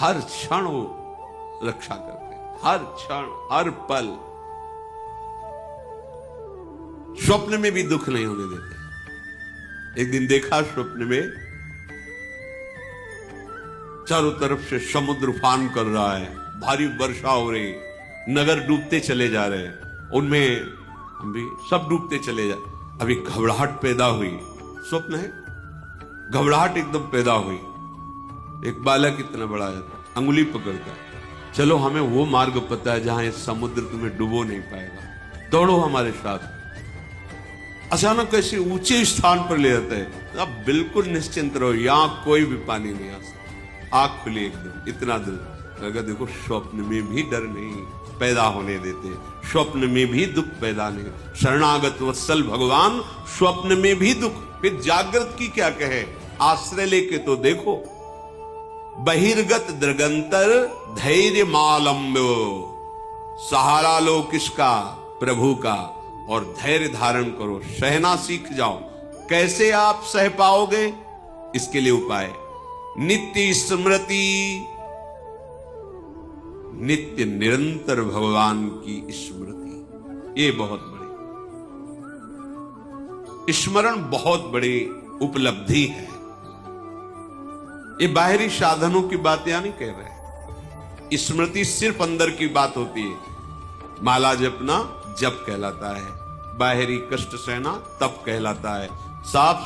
हर क्षण वो रक्षा करते हैं, हर क्षण, हर पल। स्वप्न में भी दुख नहीं होने देते। एक दिन देखा स्वप्न में चारों तरफ से समुद्र उफान कर रहा है, भारी वर्षा हो रही, नगर डूबते चले जा रहे हैं, उनमें हम भी सब डूबते चले जा। अभी घबराहट पैदा हुई, स्वप्न है, घबराहट एकदम पैदा हुई। एक बालक इतना बड़ा अंगुली पकड़ता, चलो हमें वो मार्ग पता है जहां ये समुद्र तुम्हें डुबो नहीं पाएगा, दौड़ो हमारे साथ। अचानक ऐसे ऊंचे स्थान पर ले जाते हैं, अब बिल्कुल निश्चिंत रहो, यहां कोई भी पानी नहीं आ सकता। आंख खुली एकदम, इतना दिल लगा, देखो स्वप्न में भी डर नहीं पैदा होने देते, स्वप्न में भी दुख पैदा नहीं। शरणागत वत्सल भगवान, स्वप्न में भी दुख, फिर जागृत की क्या कहे, आश्रय लेके तो देखो। बहिर्गत दृगंतर धैर्य मालम्बो, सहारा लो किसका, प्रभु का, और धैर्य धारण करो, सहना सीख जाओ। कैसे आप सह पाओगे, इसके लिए उपाय नित्य स्मृति, नित्य निरंतर भगवान की स्मृति। ये बहुत बड़ी स्मरण, बहुत बड़ी उपलब्धि है। ये बाहरी साधनों की बात यहां नहीं कह रहे, स्मृति सिर्फ अंदर की बात होती है। माला जपना जप कहलाता है, बाहरी कष्ट सहना तप कहलाता है। साफ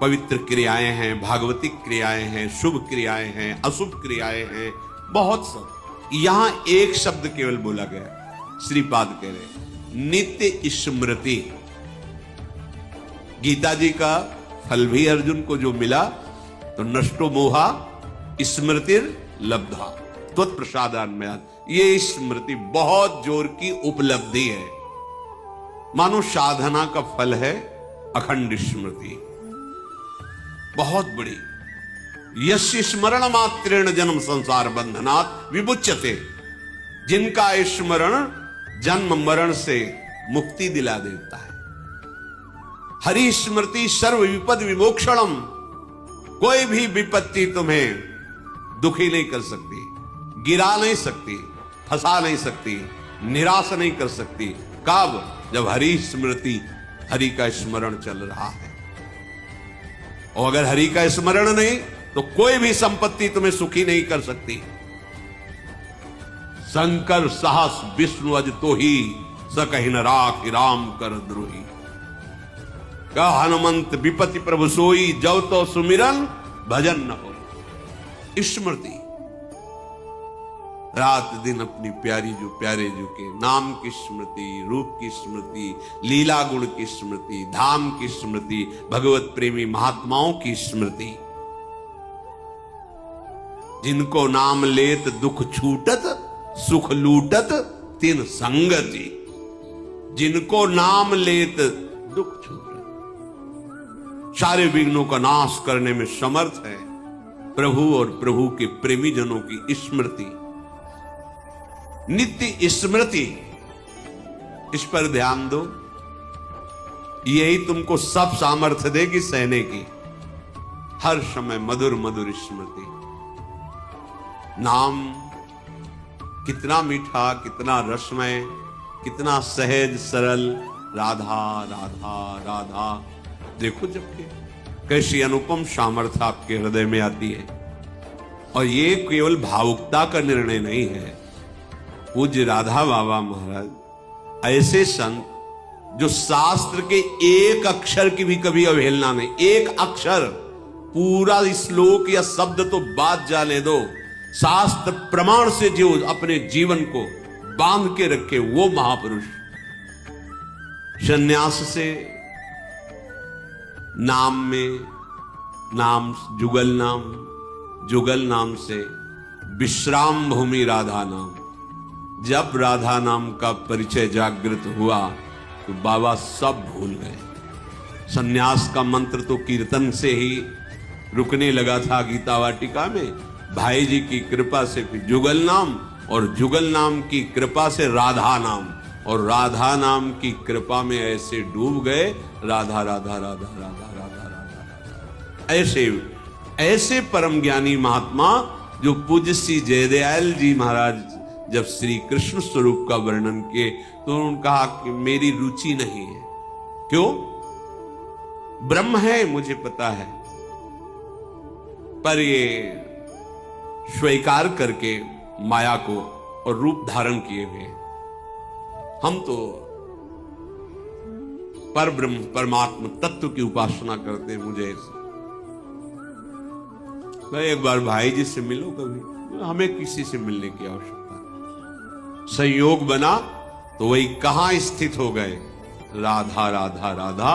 पवित्र क्रियाएं हैं, भागवतिक क्रियाएं हैं, शुभ क्रियाएं हैं, अशुभ क्रियाएं हैं, बहुत सब। यहां एक शब्द केवल बोला गया, श्रीपाद कह रहे नित्य स्मृति। गीता जी का फल भी अर्जुन को जो मिला, तो नष्टो मोहा स्मृतिर लब्धा त्वत्प्रसादान्मयात्, ये स्मृति बहुत जोर की उपलब्धि है। मानो साधना का फल है अखंड स्मृति, बहुत बड़ी। यस्य स्मरण मात्रेण जन्म संसार बंधनात् विमुच्यते, जिनका स्मरण जन्म मरण से मुक्ति दिला देता है। हरि स्मृति सर्व विपद विमोक्षणम, कोई भी विपत्ति तुम्हें दुखी नहीं कर सकती, गिरा नहीं सकती, फंसा नहीं सकती, निराश नहीं कर सकती। कब, जब हरि स्मृति, हरि का स्मरण चल रहा है। और अगर हरि का स्मरण नहीं, तो कोई भी संपत्ति तुम्हें सुखी नहीं कर सकती। शंकर साहस विष्णु अज तो ही, सकहि न राखि राम कर द्रोही। कह हनुमंत विपति प्रभु सोई, जब तो सुमिरन भजन न हो। स्मृति रात दिन अपनी प्यारी जो प्यारे जो के नाम की स्मृति, रूप की स्मृति, लीला गुण की स्मृति, धाम की स्मृति, भगवत प्रेमी महात्माओं की स्मृति। जिनको नाम लेत दुख छूटत, सुख लूटत तिन संगति। जिनको नाम लेत दुख छूटत, सारे विघ्नों का नाश करने में समर्थ है प्रभु और प्रभु के प्रेमी जनों की स्मृति। नित्य स्मृति, इस पर ध्यान दो, यही तुमको सब सामर्थ्य देगी सहने की। हर समय मधुर मधुर स्मृति। नाम कितना मीठा, कितना रसमय, कितना सहज सरल, राधा राधा राधा। देखो जबकि कैसी अनुपम सामर्थ्य आपके हृदय में आती है। और ये केवल भावुकता का निर्णय नहीं है। पूज्य राधा बाबा महाराज ऐसे संत जो शास्त्र के एक अक्षर की भी कभी अवहेलना नहीं, एक अक्षर, पूरा श्लोक या शब्द तो बात जाने दो, शास्त्र प्रमाण से जो अपने जीवन को बांध के रखे, वो महापुरुष। संन्यास से नाम में, नाम जुगल नाम से विश्राम भूमि राधा नाम। जब राधा नाम का परिचय जागृत हुआ तो बाबा सब भूल गए। सन्यास का मंत्र तो कीर्तन से ही रुकने लगा था गीता वाटिका में। भाई जी की कृपा से फिर जुगल नाम, और जुगल नाम की कृपा से राधा नाम, और राधा नाम की कृपा में ऐसे डूब गए, राधा राधा राधा राधा राधा राधा राधा। ऐसे ऐसे परम ज्ञानी महात्मा जो पूज्य श्री जयदयाल जी महाराज जब श्री कृष्ण स्वरूप का वर्णन किए तो उन्होंने कहा कि मेरी रुचि नहीं है। क्यों? ब्रह्म है मुझे पता है, पर ये स्वीकार करके माया को और रूप धारण किए हुए हम तो पर ब्रह्म परमात्मा तत्व की उपासना करते हैं। मुझे भाई एक बार भाई जी से मिलो, कभी हमें किसी से मिलने की आवश्यकता नहीं। संयोग बना तो वही कहां स्थित हो गए, राधा राधा राधा।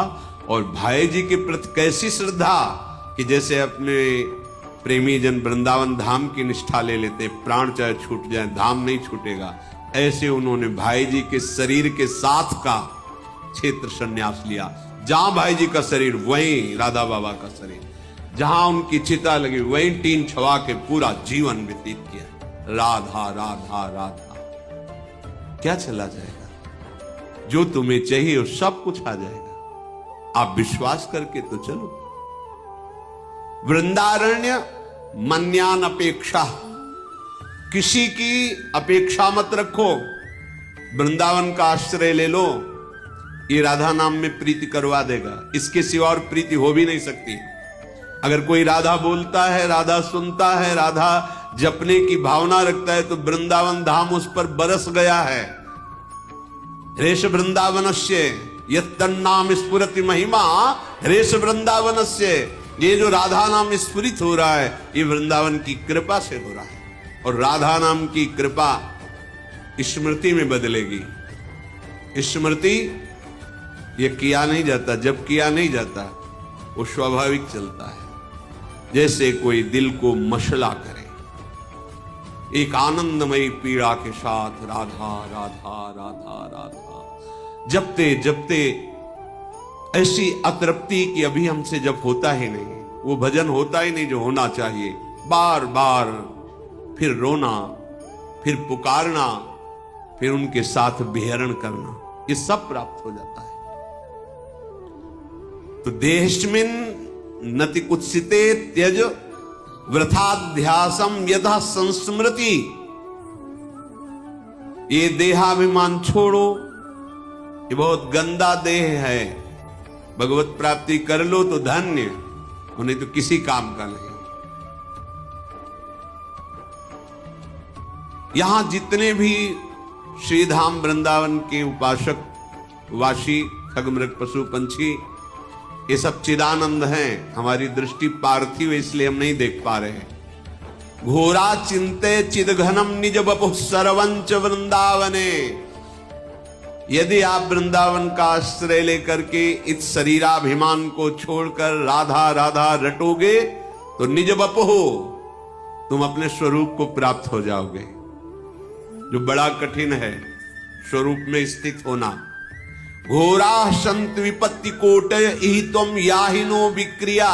और भाई जी के प्रति कैसी श्रद्धा कि जैसे अपने प्रेमी जन वृंदावन धाम की निष्ठा ले लेते, प्राण चाहे छूट जाए धाम नहीं छूटेगा, ऐसे उन्होंने भाई जी के शरीर के साथ का क्षेत्र संन्यास लिया। जहां भाई जी का शरीर वहीं राधा बाबा का शरीर, जहां उनकी चिता लगी वहीं टीन छवा के पूरा जीवन व्यतीत किया। राधा राधा राधा। क्या चला जाएगा? जो तुम्हें चाहिए वो सब कुछ आ जाएगा, आप विश्वास करके तो चलो। वृंदारण्य मन्यान अपेक्षा, किसी की अपेक्षा मत रखो। वृंदावन का आश्रय ले लो, ये राधा नाम में प्रीति करवा देगा, इसके सिवा और प्रीति हो भी नहीं सकती। अगर कोई राधा बोलता है, राधा सुनता है, राधा जपने की भावना रखता है तो वृंदावन धाम उस पर बरस गया है। हरेश वृंदावनस्य यत्तन्नाम स्फुरति महिमा हरेश वृंदावनस्य। ये जो राधा नाम स्फुरित हो रहा है ये वृंदावन की कृपा से हो रहा है, और राधा नाम की कृपा स्मृति में बदलेगी। स्मृति ये किया नहीं जाता, जब किया नहीं जाता वो स्वाभाविक चलता है, जैसे कोई दिल को मशला करे। एक आनंदमयी पीड़ा के साथ राधा राधा राधा राधा जपते जपते ऐसी अतृप्ति की अभी हमसे जब होता ही नहीं, वो भजन होता ही नहीं जो होना चाहिए। बार बार फिर रोना, फिर पुकारना, फिर उनके साथ विहरण करना, ये सब प्राप्त हो जाता है। तो देहस्मिन् नति कुत्सिते त्यज वृथाध्यासम यथा संस्मृति। ये देहाभिमान छोड़ो, ये बहुत गंदा देह है। भगवत प्राप्ति कर लो तो धन्य, उन्हें तो किसी काम का नहीं। यहां जितने भी श्रीधाम वृंदावन के उपासक वासी खगमृग पशु पंछी, ये सब चिदानंद हैं। हमारी दृष्टि पार्थिव है इसलिए हम नहीं देख पा रहे हैं। घोरा चिंते चिदघनम निज बपु सर्वंच वृंदावने। यदि आप वृंदावन का आश्रय लेकर के इस शरीराभिमान को छोड़कर राधा राधा रटोगे तो निज बपु तुम अपने स्वरूप को प्राप्त हो जाओगे, जो बड़ा कठिन है स्वरूप में स्थित होना। घोरा संत विपत्ति कोटय इहि तुम याहिनो विक्रिया।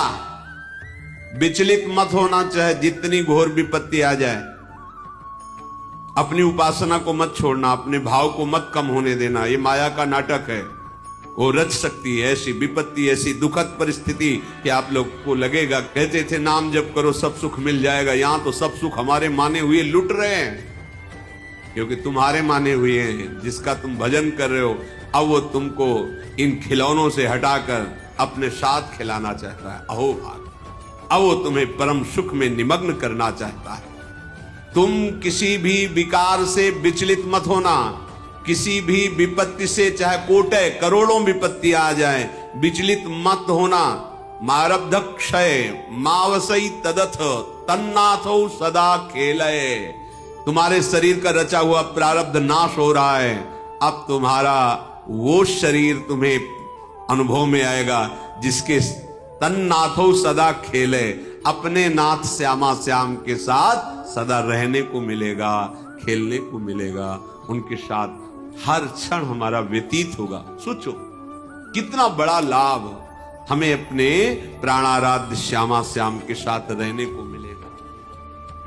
विचलित मत होना, चाहे जितनी घोर विपत्ति आ जाए। अपनी उपासना को मत छोड़ना, अपने भाव को मत कम होने देना। ये माया का नाटक है, वो रच सकती है ऐसी विपत्ति, ऐसी दुखद परिस्थिति कि आप लोग को लगेगा, कहते थे नाम जप करो सब सुख मिल जाएगा। यहां तो सब सुख हमारे माने हुए लुट रहे हैं, क्योंकि तुम्हारे माने हुए हैं। जिसका तुम भजन कर रहे हो अब वो तुमको इन खिलौनों से हटाकर अपने साथ खिलाना चाहता है। अहो भाग, अब वो तुम्हें परम सुख में निमग्न करना चाहता है। तुम किसी भी विकार से विचलित मत होना, किसी भी विपत्ति से, चाहे कोटय करोड़ों विपत्ति आ जाए, विचलित मत होना। मारब्ध क्षय मावसई तदथ तन्नाथो सदा खेलय। तुम्हारे शरीर का रचा हुआ प्रारब्ध नाश हो रहा है। अब तुम्हारा वो शरीर तुम्हें अनुभव में आएगा जिसके तन्नाथो सदा खेले, अपने नाथ श्यामा श्याम के साथ सदा रहने को मिलेगा, खेलने को मिलेगा, उनके साथ हर क्षण हमारा व्यतीत होगा। सोचो कितना बड़ा लाभ हमें अपने प्राणाराध्य श्यामा श्याम के साथ रहने को मिलेगा।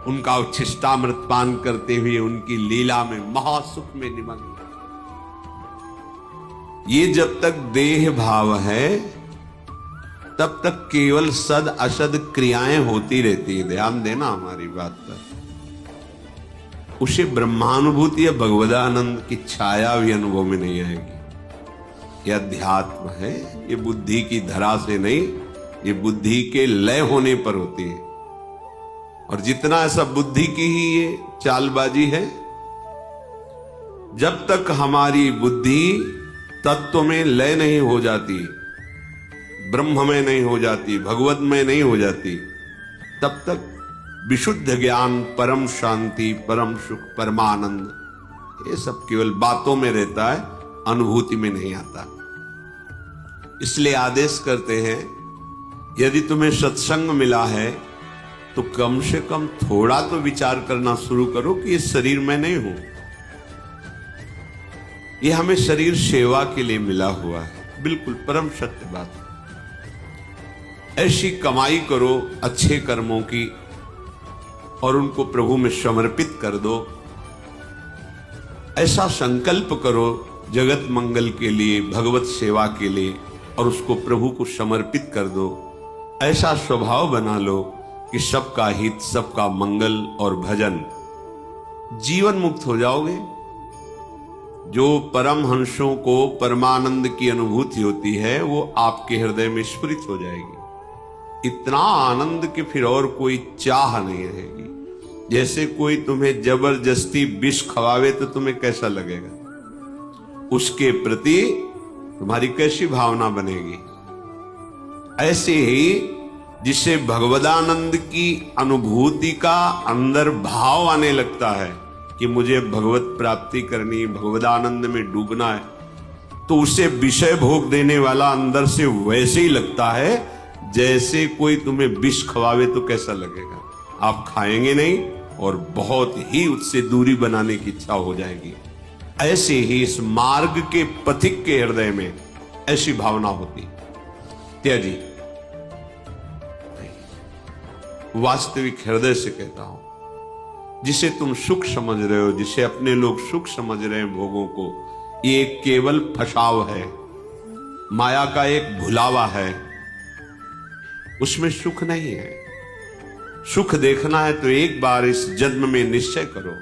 उनका उच्छिष्टामृत पान करते हुए उनकी लीला में महासुख में निमग्न। ये जब तक देह भाव है तब तक केवल सद असद क्रियाएं होती रहती है। ध्यान देना हमारी बात पर। उसे ब्रह्मानुभूति या भगवदानंद की छाया भी अनुभव में नहीं आएगी। यह अध्यात्म है, ये बुद्धि की धरा से नहीं, ये बुद्धि के लय होने पर होती है। और जितना ऐसा बुद्धि की ही ये चालबाजी है, जब तक हमारी बुद्धि तत्व में लय नहीं हो जाती, ब्रह्म में नहीं हो जाती, भगवत में नहीं हो जाती, तब तक विशुद्ध ज्ञान, परम शांति, परम सुख, परमानंद, ये सब केवल बातों में रहता है, अनुभूति में नहीं आता। इसलिए आदेश करते हैं, यदि तुम्हें सत्संग मिला है तो कम से कम थोड़ा तो विचार करना शुरू करो कि इस शरीर में नहीं हूं। यह हमें शरीर सेवा के लिए मिला हुआ है, बिल्कुल परम सत्य बात। ऐसी कमाई करो अच्छे कर्मों की और उनको प्रभु में समर्पित कर दो। ऐसा संकल्प करो जगत मंगल के लिए, भगवत सेवा के लिए, और उसको प्रभु को समर्पित कर दो। ऐसा स्वभाव बना लो कि सबका हित, सबका मंगल और भजन, जीवन मुक्त हो जाओगे। जो परम हंसों को परमानंद की अनुभूति होती है वो आपके हृदय में स्फुरित हो जाएगी। इतना आनंद कि फिर और कोई चाह नहीं रहेगी। जैसे कोई तुम्हें जबरदस्ती विष खवावे तो तुम्हें कैसा लगेगा, उसके प्रति तुम्हारी कैसी भावना बनेगी। ऐसे ही जिसे भगवदानंद की अनुभूति का अंदर भाव आने लगता है कि मुझे भगवत प्राप्ति करनी, भगवदानंद में डूबना है, तो उसे विषय भोग देने वाला अंदर से वैसे ही लगता है जैसे कोई तुम्हें विष खवावे तो कैसा लगेगा। आप खाएंगे नहीं और बहुत ही उससे दूरी बनाने की इच्छा हो जाएगी। ऐसे ही इस मार्ग के पथिक के हृदय में ऐसी भावना होती। त्याजी वास्तविक हृदय से कहता हूं, जिसे तुम सुख समझ रहे हो, जिसे अपने लोग सुख समझ रहे हैं भोगों को, ये केवल फसाव है, माया का एक भुलावा है, उसमें सुख नहीं है। सुख देखना है तो एक बार इस जन्म में निश्चय करो।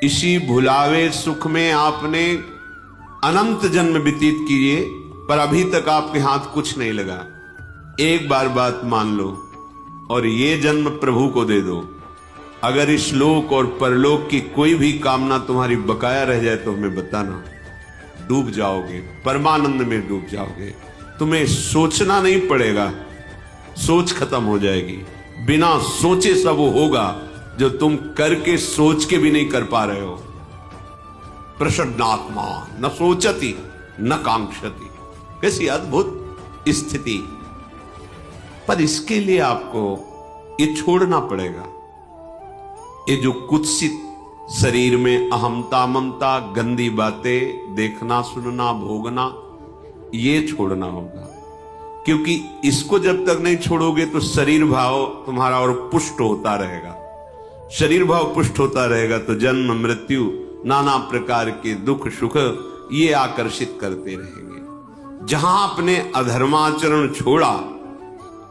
इसी भुलावे सुख में आपने अनंत जन्म व्यतीत किए, पर अभी तक आपके हाथ कुछ नहीं लगा। एक बार बात मान लो और ये जन्म प्रभु को दे दो। अगर इस लोक और परलोक की कोई भी कामना तुम्हारी बकाया रह जाए तो हमें बताना, डूब जाओगे, परमानंद में डूब जाओगे। तुम्हें सोचना नहीं पड़ेगा, सोच खत्म हो जाएगी। बिना सोचे सब वो होगा जो तुम करके सोच के भी नहीं कर पा रहे हो। प्रसन्नात्मा न सोचती न कांक्षती, कैसी अद्भुत स्थिति। पर इसके लिए आपको ये छोड़ना पड़ेगा। ये जो कुत्सित शरीर में अहमता, ममता, गंदी बातें देखना, सुनना, भोगना, ये छोड़ना होगा। क्योंकि इसको जब तक नहीं छोड़ोगे तो शरीर भाव तुम्हारा और पुष्ट होता रहेगा। शरीर भाव पुष्ट होता रहेगा तो जन्म, मृत्यु, नाना प्रकार के दुख सुख ये आकर्षित करते रहेंगे। जहां आपने अधर्माचरण छोड़ा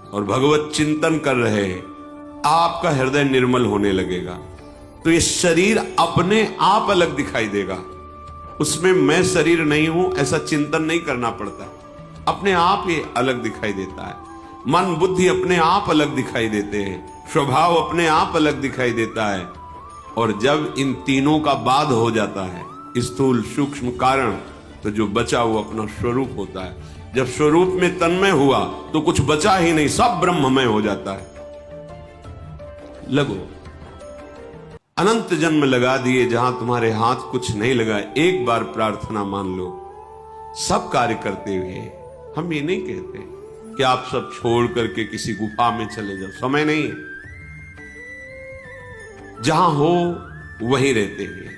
और भगवत चिंतन कर रहे हैं, आपका हृदय निर्मल होने लगेगा। तो ये शरीर अपने आप अलग दिखाई देगा। उसमें मैं शरीर नहीं हूं ऐसा चिंतन नहीं करना पड़ता, अपने आप ये अलग दिखाई देता है। मन बुद्धि अपने आप अलग दिखाई देते हैं, स्वभाव अपने आप अलग दिखाई देता है। और जब इन तीनों का बाध हो जाता है, स्थूल सूक्ष्म कारण, तो जो बचा वो अपना स्वरूप होता है। जब स्वरूप में तन्मय हुआ तो कुछ बचा ही नहीं, सब ब्रह्ममय हो जाता है। लगो, अनंत जन्म लगा दिए जहां तुम्हारे हाथ कुछ नहीं लगा। एक बार प्रार्थना मान लो। सब कार्य करते हुए हम ये नहीं कहते कि आप सब छोड़ करके किसी गुफा में चले जाओ, समय नहीं है। जहां हो वहीं रहते हुए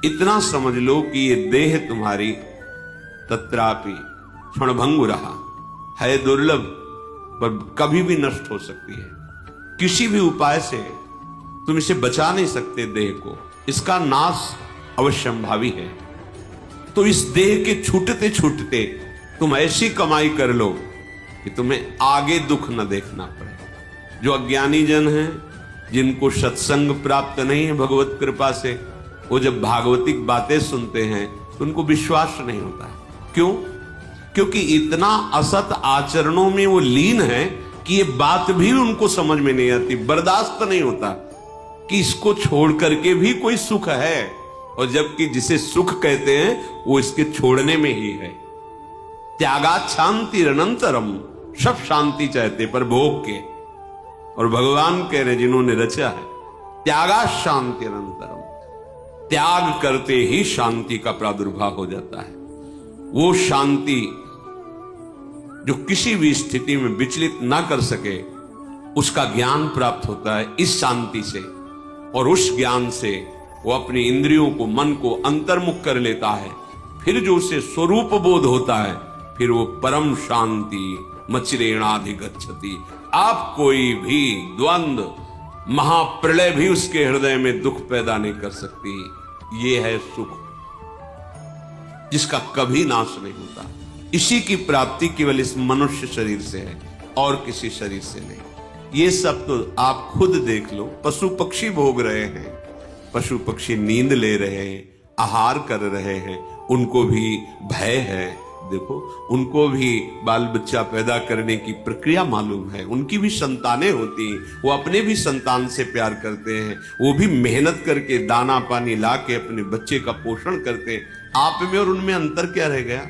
इतना समझ लो कि ये देह तुम्हारी तत्रापि क्षणभंगुरहा है, दुर्लभ, पर कभी भी नष्ट हो सकती है। किसी भी उपाय से तुम इसे बचा नहीं सकते देह को, इसका नाश अवश्यंभावी है। तो इस देह के छूटते छूटते तुम ऐसी कमाई कर लो कि तुम्हें आगे दुख न देखना पड़े। जो अज्ञानी जन हैं जिनको सत्संग प्राप्त नहीं है भगवत कृपा से, वो जब भागवतिक बातें सुनते हैं तो उनको विश्वास नहीं होता। क्यों? क्योंकि इतना असत आचरणों में वो लीन है कि ये बात भी उनको समझ में नहीं आती, बर्दाश्त नहीं होता कि इसको छोड़ करके भी कोई सुख है, और जबकि जिसे सुख कहते हैं वो इसके छोड़ने में ही है। त्यागात शांति अनंतरम, सब शांति चाहते पर भोग के, और भगवान कह रहे जिन्होंने रचा है त्यागात शांति अनंतरम, त्याग करते ही शांति का प्रादुर्भाव हो जाता है। वो शांति जो किसी भी स्थिति में विचलित ना कर सके, उसका ज्ञान प्राप्त होता है इस शांति से, और उस ज्ञान से वो अपनी इंद्रियों को, मन को अंतर्मुख कर लेता है। फिर जो उसे स्वरूप बोध होता है, फिर वो परम शांति मचिरेणाधिगच्छति। आप कोई भी द्वंद्व, महाप्रलय भी उसके हृदय में दुख पैदा नहीं कर सकती। ये है सुख जिसका कभी नाश नहीं होता। इसी की प्राप्ति केवल इस मनुष्य शरीर से है और किसी शरीर से नहीं। ये सब तो आप खुद देख लो, पशु पक्षी भोग रहे हैं, पशु पक्षी नींद ले रहे हैं, आहार कर रहे हैं, उनको भी भय है। देखो, उनको भी बाल बच्चा पैदा करने की प्रक्रिया मालूम है, उनकी भी संतानें होती, वो अपने भी संतान से प्यार करते हैं, वो भी मेहनत करके दाना पानी ला के अपने बच्चे का पोषण करते हैं। आप में और उनमें अंतर क्या रह गया?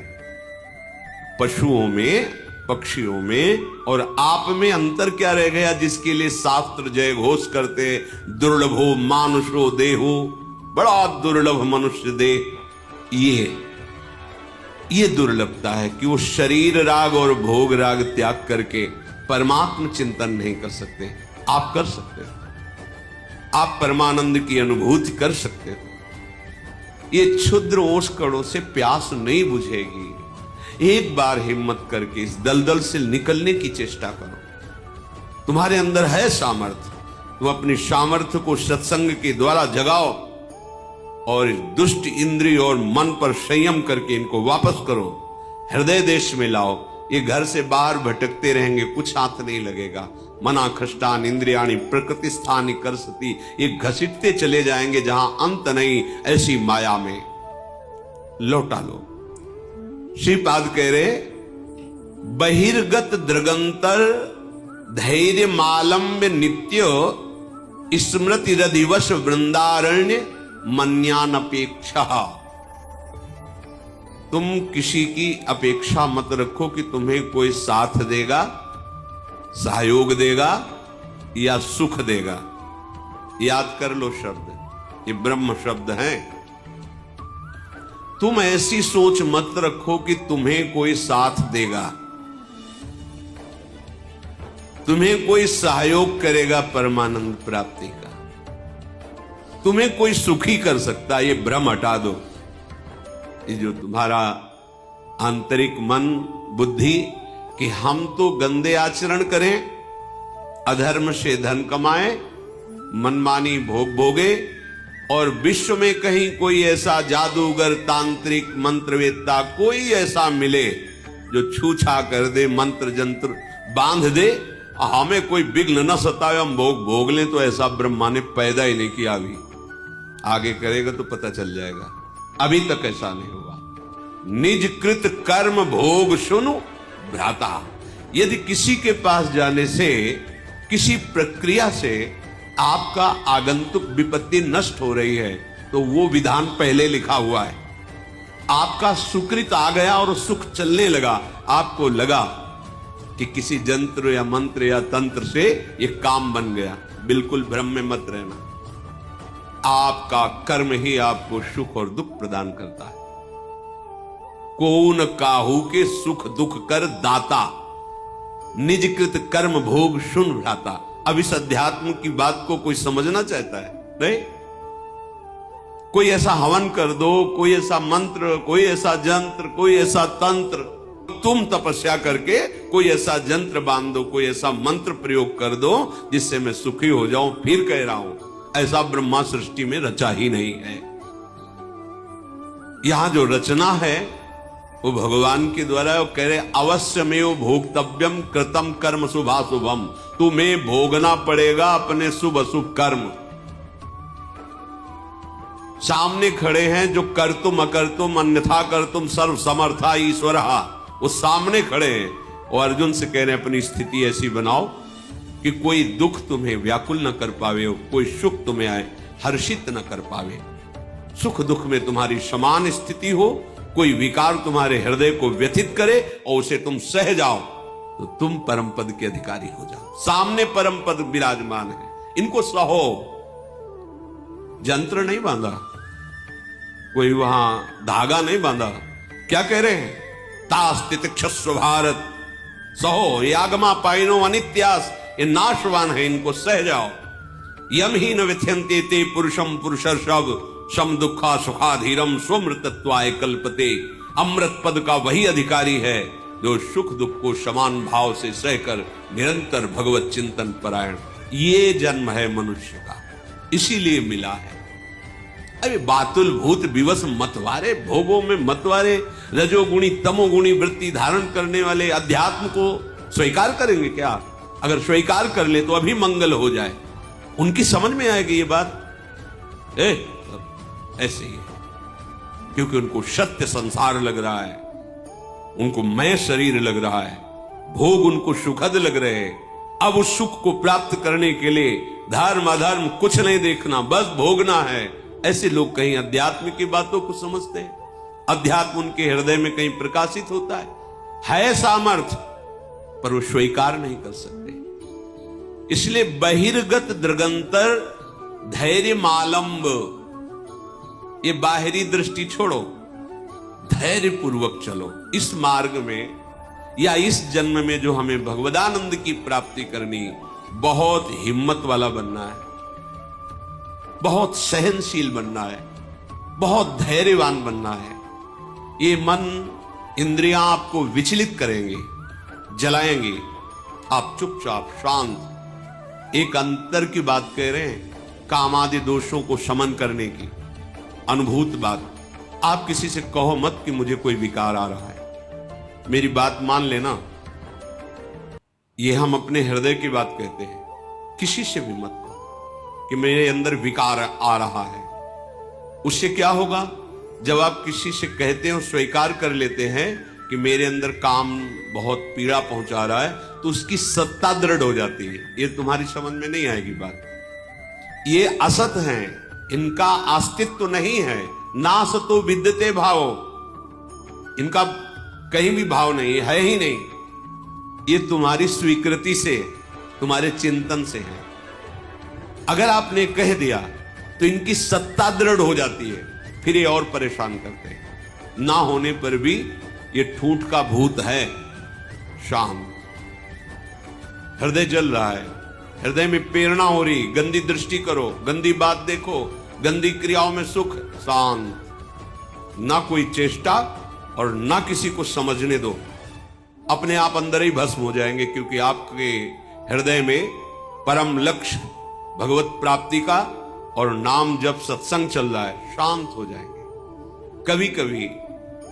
पशुओं में, पक्षियों में और आप में अंतर क्या रह गया, जिसके लिए शास्त्र जय घोष करते, दुर्लभो मानुषो देहो, बड़ा दुर्लभ मनुष्य देह। ये दुर्लभता है कि वो शरीर राग और भोग राग त्याग करके परमात्म चिंतन नहीं कर सकते। आप कर सकते हो, आप परमानंद की अनुभूति कर सकते हो। ये क्षुद्र ओस कणों से प्यास नहीं बुझेगी। एक बार हिम्मत करके इस दलदल से निकलने की चेष्टा करो। तुम्हारे अंदर है सामर्थ्य, तुम अपनी सामर्थ्य को सत्संग के द्वारा जगाओ और इस दुष्ट इंद्रिय और मन पर संयम करके इनको वापस करो, हृदय देश में लाओ। ये घर से बाहर भटकते रहेंगे, कुछ हाथ नहीं लगेगा। मना खष्टान इंद्रियाणी प्रकृति स्थानी कर सती, ये घसीटते चले जाएंगे जहां अंत नहीं, ऐसी माया में लौटा लो। श्रीपाद कह रहे, बहिर्गत दृगंतर धैर्य मालम्य नित्य स्मृति रधिवश वृंदारण्य मन्यान अपेक्षा। तुम किसी की अपेक्षा मत रखो कि तुम्हें कोई साथ देगा, सहयोग देगा या सुख देगा। याद कर लो शब्द, ये ब्रह्म शब्द हैं। तुम ऐसी सोच मत रखो कि तुम्हें कोई साथ देगा, तुम्हें कोई सहयोग करेगा परमानंद प्राप्ति का, तुम्हें कोई सुखी कर सकता। ये भ्रम हटा दो। ये जो तुम्हारा आंतरिक मन बुद्धि कि हम तो गंदे आचरण करें, अधर्म से धन कमाएं, मनमानी भोग भोगे, और विश्व में कहीं कोई ऐसा जादूगर, तांत्रिक, मंत्रवेत्ता कोई ऐसा मिले जो छूछा कर दे, मंत्र जंत्र बांध दे, हमें कोई विघ्न न सताए, हम भोग भोग लें, तो ऐसा ब्रह्मा ने पैदा ही नहीं किया। अभी आगे करेगा तो पता चल जाएगा। अभी तक ऐसा नहीं हुआ। निज कृत कर्म भोग सुनु भ्राता। यदि किसी के पास जाने से, किसी प्रक्रिया से आपका आगंतुक विपत्ति नष्ट हो रही है, तो वो विधान पहले लिखा हुआ है। आपका सुकृत आ गया और सुख चलने लगा, आपको लगा कि किसी जंत्र या मंत्र या तंत्र से ये काम बन गया, बिल्कुल भ्रम में मत रहना। आपका कर्म ही आपको सुख और दुख प्रदान करता है। कौन काहू के सुख दुख कर दाता, निजकृत कर्म भोग सुन भ्राता। अब इस अध्यात्म की बात को कोई समझना चाहता है? नहीं। कोई ऐसा हवन कर दो, कोई ऐसा मंत्र, कोई ऐसा जंत्र, कोई ऐसा तंत्र, तुम तपस्या करके कोई ऐसा जंत्र बांध दो, कोई ऐसा मंत्र प्रयोग कर दो जिससे मैं सुखी हो जाऊं। फिर कह रहा हूं, ऐसा ब्रह्मा सृष्टि में रचा ही नहीं है। यहां जो रचना है वो भगवान के द्वारा वो कह रहे अवश्यमेव भोक्तव्यम कृतम कर्म शुभाशुभम, तुम्हें भोगना पड़ेगा अपने शुभ अशुभ कर्म। सामने खड़े हैं जो कर तुम अकर तुम अन्यथा कर तुम सर्व समर्था ईश्वर, वो सामने खड़े हैं और अर्जुन से कह रहे हैं अपनी स्थिति ऐसी बनाओ कि कोई दुख तुम्हें व्याकुल न कर पावे, कोई सुख तुम्हें आए हर्षित न कर पावे, सुख दुख में तुम्हारी समान स्थिति हो, कोई विकार तुम्हारे हृदय को व्यथित करे और उसे तुम सह जाओ तो तुम परम पद के अधिकारी हो जाओ। सामने परम पद विराजमान है, इनको सहो। जंत्र नहीं बांधा, कोई वहां धागा नहीं बांधा। क्या कह रहे हैं? तास्तितिक्षस्व भारत सहो, ये आगमा पाइनो अनित्यास, ये नाशवान है, इनको सह जाओ। यम ही न व्यथ्यन्ते ते पुरुषम पुरुषर्षभ सम दुखा सुखाधीरम स्वमृतत्वाय कल्पते। अमृत पद का वही अधिकारी है जो सुख दुख को समान भाव से सहकर निरंतर भगवत चिंतन परायण। ये जन्म है मनुष्य का, इसीलिए मिला है। अरे बातुल भूत विवश मतवारे, भोगों में मतवारे, रजोगुणी तमोगुणी वृत्ति धारण करने वाले अध्यात्म को स्वीकार करेंगे क्या? अगर स्वीकार कर ले तो अभी मंगल हो जाए। उनकी समझ में आएगी ये बात, ऐसे ही है, क्योंकि उनको सत्य संसार लग रहा है, उनको मैं शरीर लग रहा है, भोग उनको सुखद लग रहे हैं। अब उस सुख को प्राप्त करने के लिए धर्म अधर्म कुछ नहीं देखना, बस भोगना है। ऐसे लोग कहीं अध्यात्म की बातों को समझते हैं, अध्यात्म उनके हृदय में कहीं प्रकाशित होता है सामर्थ्य, पर वो स्वीकार नहीं कर सकते। इसलिए बहिर्गत दृगंतर धैर्य मालंब, ये बाहरी दृष्टि छोड़ो, धैर्य पूर्वक चलो इस मार्ग में। या इस जन्म में जो हमें भगवदानंद की प्राप्ति करनी, बहुत हिम्मत वाला बनना है, बहुत सहनशील बनना है, बहुत धैर्यवान बनना है। ये मन इंद्रियां आपको विचलित करेंगे, जलाएंगे, आप चुपचाप शांत। एक अंतर की बात कह रहे हैं, कामादि दोषों को शमन करने की अनुभूत बात। आप किसी से कहो मत कि मुझे कोई विकार आ रहा है, मेरी बात मान लेना। ये हम अपने हृदय की बात कहते हैं, किसी से भी मत कहो कि मेरे अंदर विकार आ रहा है। उससे क्या होगा? जब आप किसी से कहते हो, स्वीकार कर लेते हैं कि मेरे अंदर काम बहुत पीड़ा पहुंचा रहा है, तो उसकी सत्ता दृढ़ हो जाती है। ये तुम्हारी समझ में नहीं आएगी बात। ये असत हैं, इनका अस्तित्व नहीं है। नासतो विद्यते भावो, इनका कहीं भी भाव नहीं है ही नहीं। ये तुम्हारी स्वीकृति से, तुम्हारे चिंतन से है। अगर आपने कह दिया तो इनकी सत्ता दृढ़ हो जाती है, फिर ये और परेशान करते हैं। ना होने पर भी ये ठूठ का भूत है। शांत, हृदय जल रहा है, हृदय में प्रेरणा हो रही, गंदी दृष्टि करो, गंदी बात देखो, गंदी क्रियाओं में सुख, शांत। ना कोई चेष्टा और ना किसी को समझने दो, अपने आप अंदर ही भस्म हो जाएंगे, क्योंकि आपके हृदय में परम लक्ष्य भगवत प्राप्ति का और नाम जब सत्संग चल रहा है, शांत हो जाएंगे। कभी कभी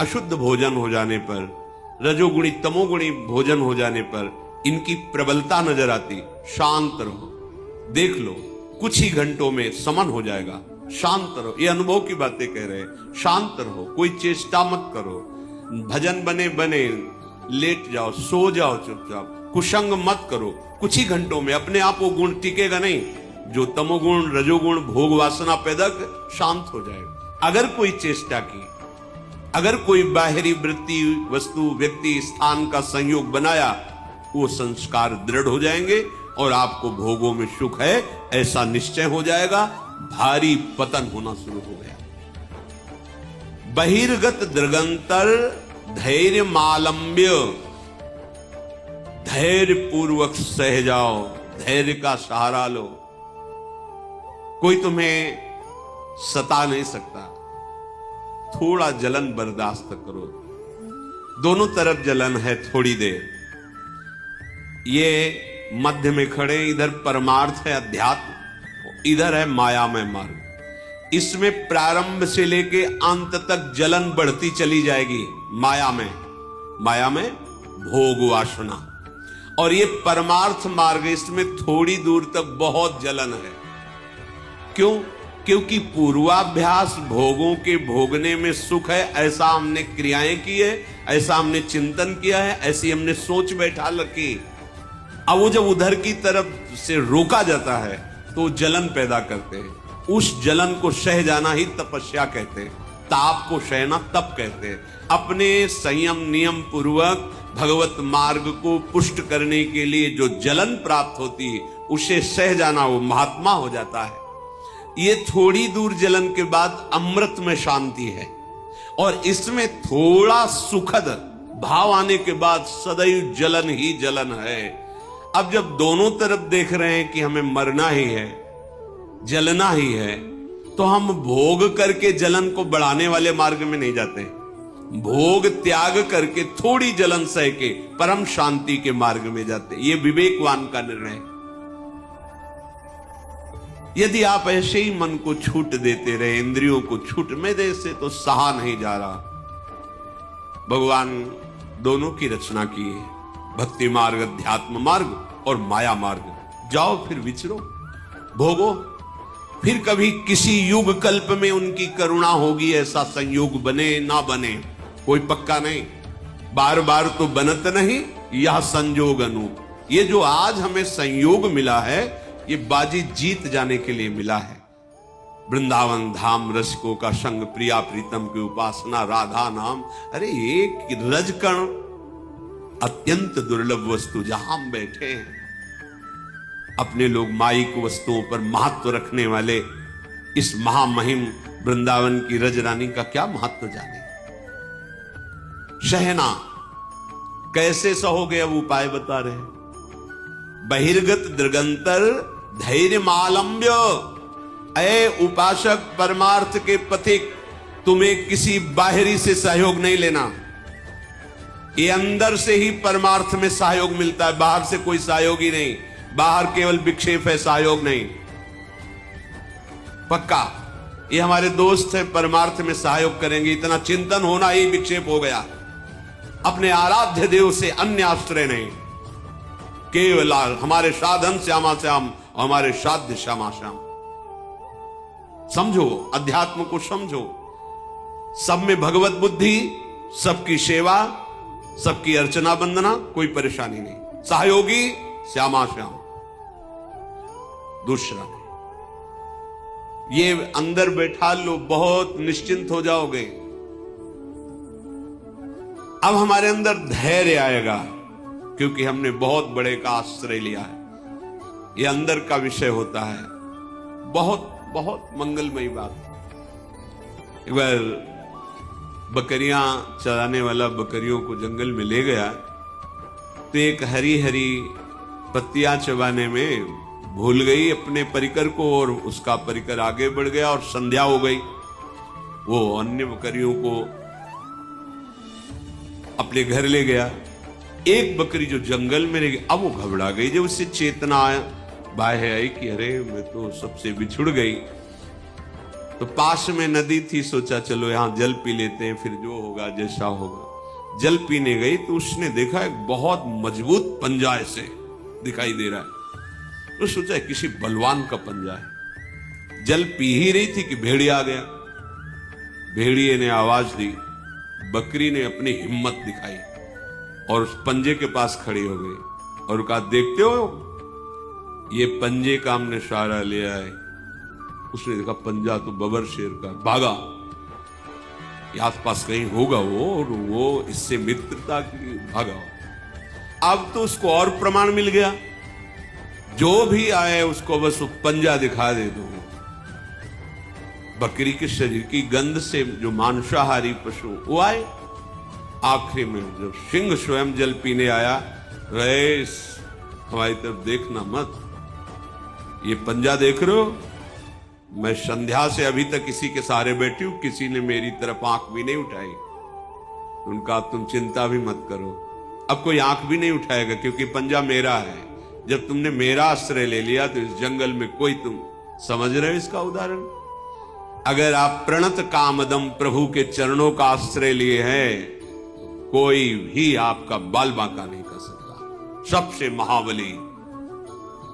अशुद्ध भोजन हो जाने पर, रजोगुणी तमोगुणी भोजन हो जाने पर इनकी प्रबलता नजर आती। शांत रहो, देख लो, कुछ ही घंटों में समन हो जाएगा। शांत रहो, ये अनुभव की बातें कह रहे हैं। शांत रहो, कोई चेष्टा मत करो। भजन बने बने लेट जाओ, सो जाओ चुपचाप, कुसंग मत करो। कुछ ही घंटों में अपने आप वो गुण टिकेगा नहीं जो तमोगुण रजोगुण भोग वासना पैदा कर, शांत हो जाएगा। अगर कोई चेष्टा की, अगर कोई बाहरी वृत्ति वस्तु व्यक्ति स्थान का संयोग बनाया, वो संस्कार दृढ़ हो जाएंगे और आपको भोगों में सुख है ऐसा निश्चय हो जाएगा। भारी पतन होना शुरू हो गया। बहिर्गत दृगंतर धैर्य मालंब्य, धैर्य पूर्वक सह जाओ, धैर्य का सहारा लो। कोई तुम्हें सता नहीं सकता, थोड़ा जलन बर्दाश्त करो। दोनों तरफ जलन है, थोड़ी देर। ये मध्य में खड़े, इधर परमार्थ है अध्यात्म, इधर है माया में मार्ग। इसमें प्रारंभ से लेके अंत तक जलन बढ़ती चली जाएगी माया में भोग वासना। और ये परमार्थ मार्ग, इसमें थोड़ी दूर तक बहुत जलन है। क्यों? क्योंकि पूर्वाभ्यास भोगों के भोगने में सुख है, ऐसा हमने क्रियाएं की है, ऐसा हमने चिंतन किया है, ऐसी हमने सोच बैठा रखी। अब वो जब उधर की तरफ से रोका जाता है तो जलन पैदा करते हैं। उस जलन को सह जाना ही तपस्या कहते हैं, ताप को सहना तप कहते हैं। अपने संयम नियम पूर्वक भगवत मार्ग को पुष्ट करने के लिए जो जलन प्राप्त होती है उसे सह जाना, वो महात्मा हो जाता है। ये थोड़ी दूर जलन के बाद अमृत में शांति है, और इसमें थोड़ा सुखद भाव आने के बाद सदैव जलन ही जलन है। अब जब दोनों तरफ देख रहे हैं कि हमें मरना ही है, जलना ही है, तो हम भोग करके जलन को बढ़ाने वाले मार्ग में नहीं जाते। भोग त्याग करके थोड़ी जलन सह के परम शांति के मार्ग में जाते। ये विवेकवान का निर्णय है। यदि आप ऐसे ही मन को छूट देते रहे, इंद्रियों को छूट में दे से, तो सहा नहीं जा रहा। भगवान दोनों की रचना की है, भक्ति मार्ग, अध्यात्म मार्ग और माया मार्ग। जाओ फिर विचरो, भोगो। फिर कभी किसी युग कल्प में उनकी करुणा होगी, ऐसा संयोग बने ना बने कोई पक्का नहीं। बार बार तो बनत नहीं, यह संयोग अनूप। ये जो आज हमें संयोग मिला है, ये बाजी जीत जाने के लिए मिला है। वृंदावन धाम रसिकों का संग, प्रिया प्रीतम की उपासना, राधा नाम। अरे एक रजकण अत्यंत दुर्लभ वस्तु, जहां हम बैठे हैं, अपने लोग माइक वस्तुओं पर महत्व रखने वाले इस महामहिम वृंदावन की रजरानी का क्या महत्व जाने। सहना कैसे सहोगे, अब उपाय बता रहे हैं। बहिर्गत दृगंतर धैर्य मालंब्य। ऐ उपासक, परमार्थ के पथिक, तुम्हें किसी बाहरी से सहयोग नहीं लेना। ये अंदर से ही परमार्थ में सहयोग मिलता है, बाहर से कोई सहयोग ही नहीं। बाहर केवल विक्षेप है, सहयोग नहीं। पक्का ये हमारे दोस्त है, परमार्थ में सहयोग करेंगे, इतना चिंतन होना ही विक्षेप हो गया। अपने आराध्य देव से अन्य आश्रय नहीं, केवल हमारे साधन श्यामा श्याम, हमारे साध्य श्यामा श्याम। समझो, अध्यात्म को समझो। सब में भगवत बुद्धि, सबकी सेवा, सबकी अर्चना वंदना, कोई परेशानी नहीं। सहयोगी श्यामा श्याम, दूसरा नहीं। ये अंदर बैठा लो, बहुत निश्चिंत हो जाओगे। अब हमारे अंदर धैर्य आएगा, क्योंकि हमने बहुत बड़े का आश्रय लिया है। ये अंदर का विषय होता है। बहुत बहुत मंगलमयी बात। एक बार बकरियां चराने वाला बकरियों को जंगल में ले गया, तो एक हरी हरी पत्तियां चबाने में भूल गई अपने परिकर को, और उसका परिकर आगे बढ़ गया और संध्या हो गई। वो अन्य बकरियों को अपने घर ले गया। एक बकरी जो जंगल में रह गई, अब वो घबरा गई। जब उससे चेतना आया, बाह्य आई कि अरे मैं तो सबसे बिछुड़ गई। तो पास में नदी थी, सोचा चलो यहां जल पी लेते हैं, फिर जो होगा जैसा होगा। जल पीने गई तो उसने देखा एक बहुत मजबूत पंजा ऐसे दिखाई दे रहा है। तो सोचा किसी बलवान का पंजा है। जल पी ही रही थी कि भेड़िया आ गया। भेड़िए ने आवाज दी, बकरी ने अपनी हिम्मत दिखाई और उस पंजे के पास खड़ी हो गई और कहा, देखते हो ये पंजे का हमने सहारा लिया है। उसने देखा पंजा तो बबर शेर का, भागा। आसपास कहीं होगा वो, और वो इससे मित्रता की, भागा। अब तो उसको और प्रमाण मिल गया, जो भी आए उसको बस वो पंजा दिखा दे दो। बकरी के शरीर की गंध से जो मांसाहारी पशु वो आए। आखिरी में जब सिंह स्वयं जल पीने आया, रईस हमारी तरफ देखना मत, ये पंजा देख रहे हो, मैं संध्या से अभी तक इसी के सहारे बैठी हूं, किसी ने मेरी तरफ आंख भी नहीं उठाई। उनका तुम चिंता भी मत करो, अब कोई आंख भी नहीं उठाएगा, क्योंकि पंजा मेरा है। जब तुमने मेरा आश्रय ले लिया तो इस जंगल में कोई, तुम समझ रहे हो इसका उदाहरण। अगर आप प्रणत कामदम प्रभु के चरणों का आश्रय लिए हैं, कोई भी आपका बाल बांका नहीं कर सकता। सबसे महाबली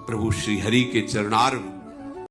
प्रभु श्री हरि के चरणार